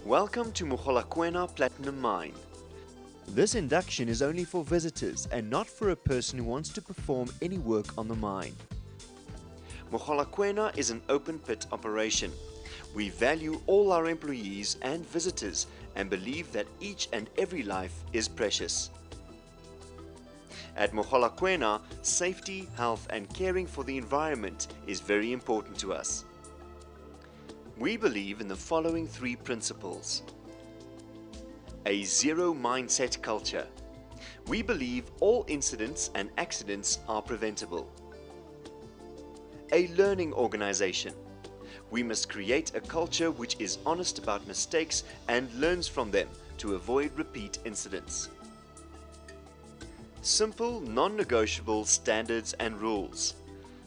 Welcome to Mogalakwena Platinum Mine. This induction is only for visitors and not for a person who wants to perform any work on the mine. Mogalakwena is an open pit operation. We value all our employees and visitors and believe that each and every life is precious. At Mogalakwena, safety, health and caring for the environment is very important to us. We believe in the following three principles. A zero mindset culture. We believe all incidents and accidents are preventable. A learning organization. We must create a culture which is honest about mistakes and learns from them to avoid repeat incidents. Simple, non-negotiable standards and rules.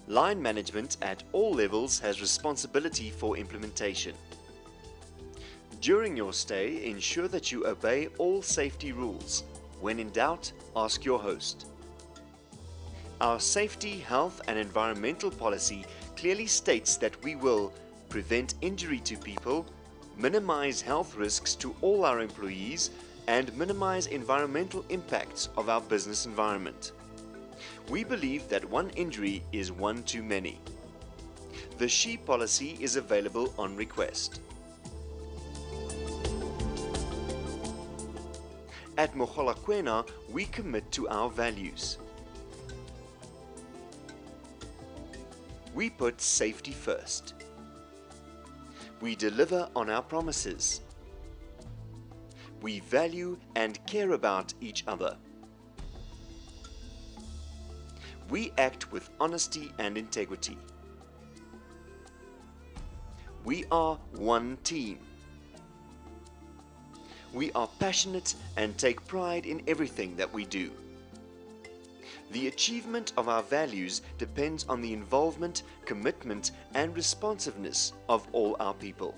Line management at all levels has responsibility for implementation. During your stay, ensure that you obey all safety rules. When in doubt, ask your host. Our safety, health and environmental policy clearly states that we will prevent injury to people, minimize health risks to all our employees, and minimize environmental impacts of our business environment. We believe that one injury is one too many. The SHE policy is available on request. At Mogalakwena, we commit to our values. We put safety first. We deliver on our promises. We value and care about each other. We act with honesty and integrity. We are one team. We are passionate and take pride in everything that we do. The achievement of our values depends on the involvement, commitment and responsiveness of all our people.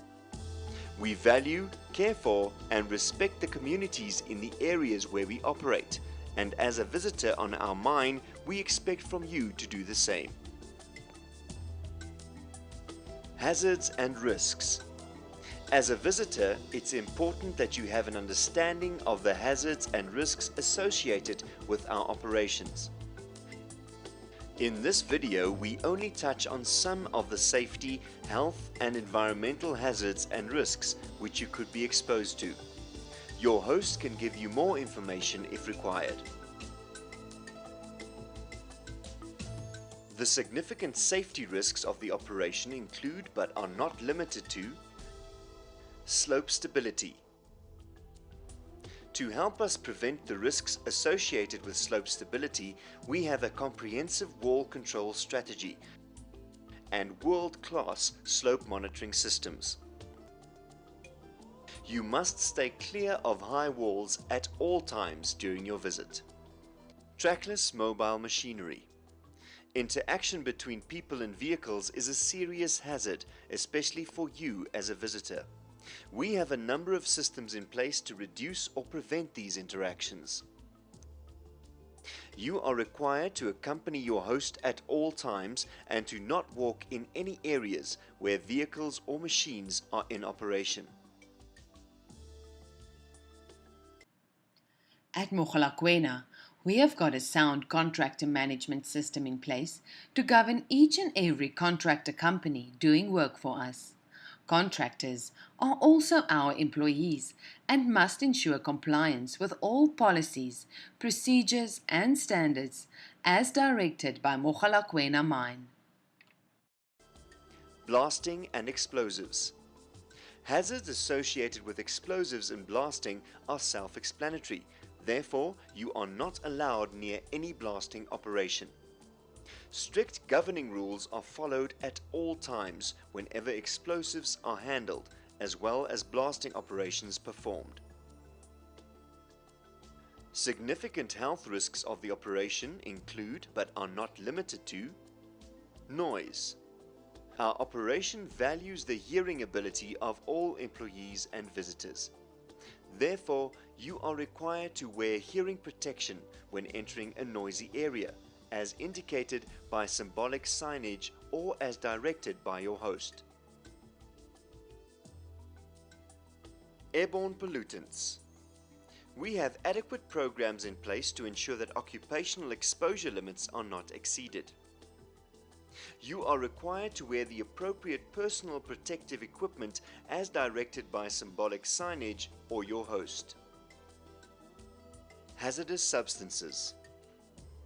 We value, care for and respect the communities in the areas where we operate, and as a visitor on our mine, we expect from you to do the same. Hazards and risks. As a visitor, it's important that you have an understanding of the hazards and risks associated with our operations. In this video, we only touch on some of the safety, health and environmental hazards and risks which you could be exposed to. Your host can give you more information if required. The significant safety risks of the operation include, but are not limited to, slope stability. To help us prevent the risks associated with slope stability, we have a comprehensive wall control strategy and world-class slope monitoring systems. You must stay clear of high walls at all times during your visit. Trackless mobile machinery. Interaction between people and vehicles is a serious hazard, especially for you as a visitor. We have a number of systems in place to reduce or prevent these interactions. You are required to accompany your host at all times and to not walk in any areas where vehicles or machines are in operation. At Mogalakwena, we have got a sound contractor management system in place to govern each and every contractor company doing work for us. Contractors are also our employees and must ensure compliance with all policies, procedures and standards as directed by Mogalakwena Mine. Blasting and explosives. Hazards associated with explosives and blasting are self-explanatory. Therefore, you are not allowed near any blasting operation. Strict governing rules are followed at all times whenever explosives are handled, as well as blasting operations performed. Significant health risks of the operation include, but are not limited to, noise. Our operation values the hearing ability of all employees and visitors. Therefore, you are required to wear hearing protection when entering a noisy area, as indicated by symbolic signage or as directed by your host. Airborne pollutants. We have adequate programs in place to ensure that occupational exposure limits are not exceeded. You are required to wear the appropriate personal protective equipment as directed by symbolic signage or your host. Hazardous substances.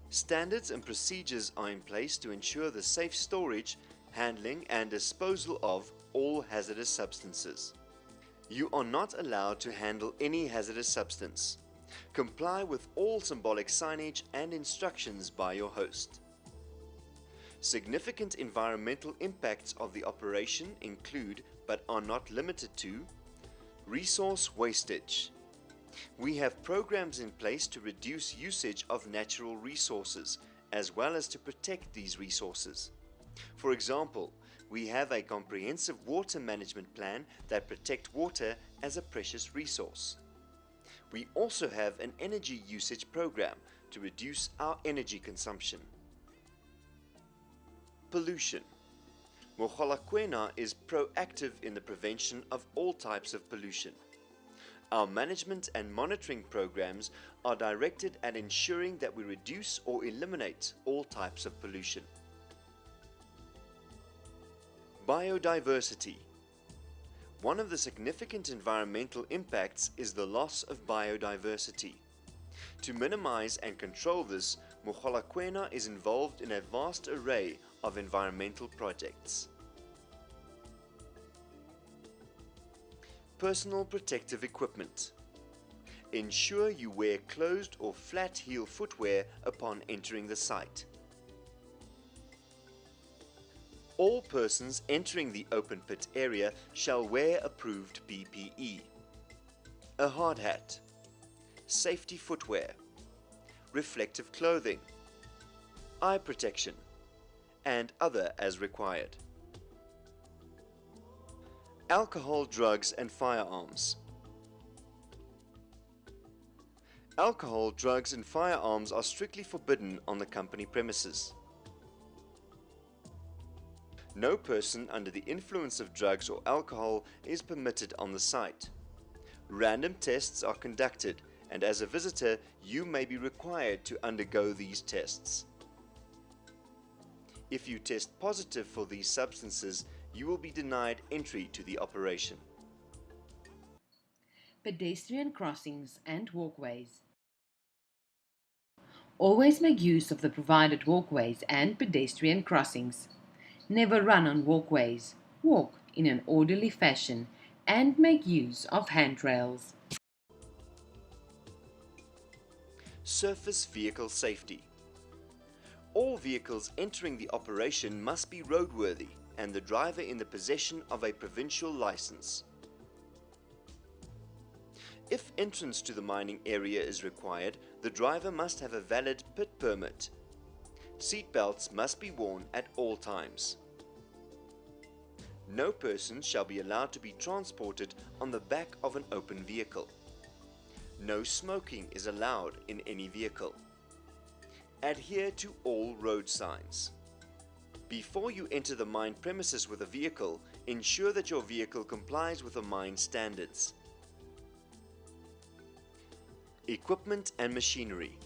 Standards and procedures are in place to ensure the safe storage, handling and disposal of all hazardous substances. You are not allowed to handle any hazardous substance. Comply with all symbolic signage and instructions by your host. Significant environmental impacts of the operation include, but are not limited to, resource wastage. We have programs in place to reduce usage of natural resources, as well as to protect these resources. For example, we have a comprehensive water management plan that protects water as a precious resource. We also have an energy usage program to reduce our energy consumption. Pollution. Mogalakwena is proactive in the prevention of all types of pollution. Our management and monitoring programs are directed at ensuring that we reduce or eliminate all types of pollution. Biodiversity. One of the significant environmental impacts is the loss of biodiversity. To minimize and control this, Mogalakwena is involved in a vast array of environmental projects. Personal protective equipment. Ensure you wear closed or flat heel footwear upon entering the site. All persons entering the open pit area shall wear approved PPE. A hard hat, safety footwear, reflective clothing, eye protection, and other as required. Alcohol, drugs, and firearms. Alcohol, drugs, and firearms are strictly forbidden on the company premises. No person under the influence of drugs or alcohol is permitted on the site. Random tests are conducted, and as a visitor, you may be required to undergo these tests. If you test positive for these substances, you will be denied entry to the operation. Pedestrian crossings and walkways. Always make use of the provided walkways and pedestrian crossings. Never run on walkways. Walk in an orderly fashion and make use of handrails. Surface vehicle safety. All vehicles entering the operation must be roadworthy and the driver in the possession of a provincial license. If entrance to the mining area is required, the driver must have a valid pit permit. Seat belts must be worn at all times. No person shall be allowed to be transported on the back of an open vehicle. No smoking is allowed in any vehicle. Adhere to all road signs. Before you enter the mine premises with a vehicle, ensure that your vehicle complies with the mine standards. Equipment and machinery.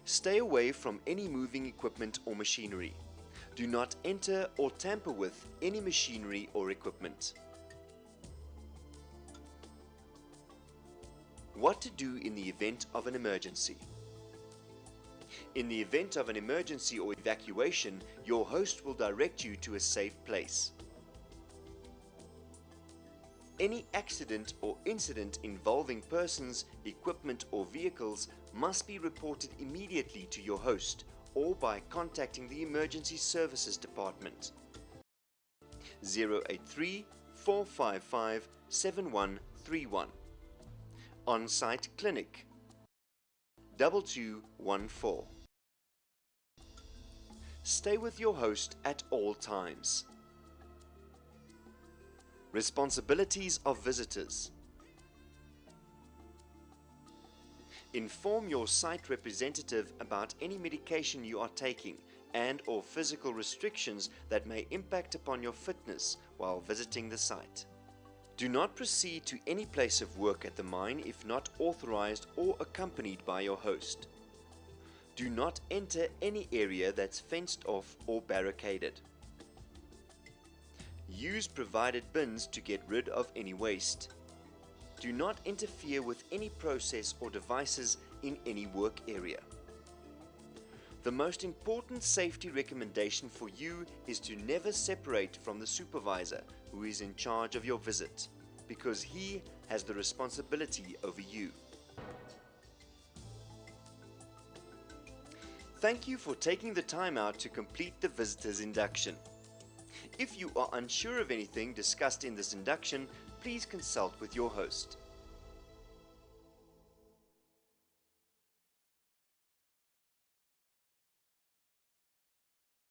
Stay away from any moving equipment or machinery. Do not enter or tamper with any machinery or equipment. What to do in the event of an emergency. In the event of an emergency or evacuation, your host will direct you to a safe place. Any accident or incident involving persons, equipment or vehicles must be reported immediately to your host or by contacting the Emergency Services Department. 083 455 7131. On-site clinic 2214. Stay with your host at all times. Responsibilities of visitors. Inform your site representative about any medication you are taking and/or physical restrictions that may impact upon your fitness while visiting the site. Do not proceed to any place of work at the mine if not authorized or accompanied by your host. Do not enter any area that's fenced off or barricaded. Use provided bins to get rid of any waste. Do not interfere with any process or devices in any work area. The most important safety recommendation for you is to never separate from the supervisor who is in charge of your visit, because he has the responsibility over you. Thank you for taking the time out to complete the visitor's induction. If you are unsure of anything discussed in this induction, please consult with your host.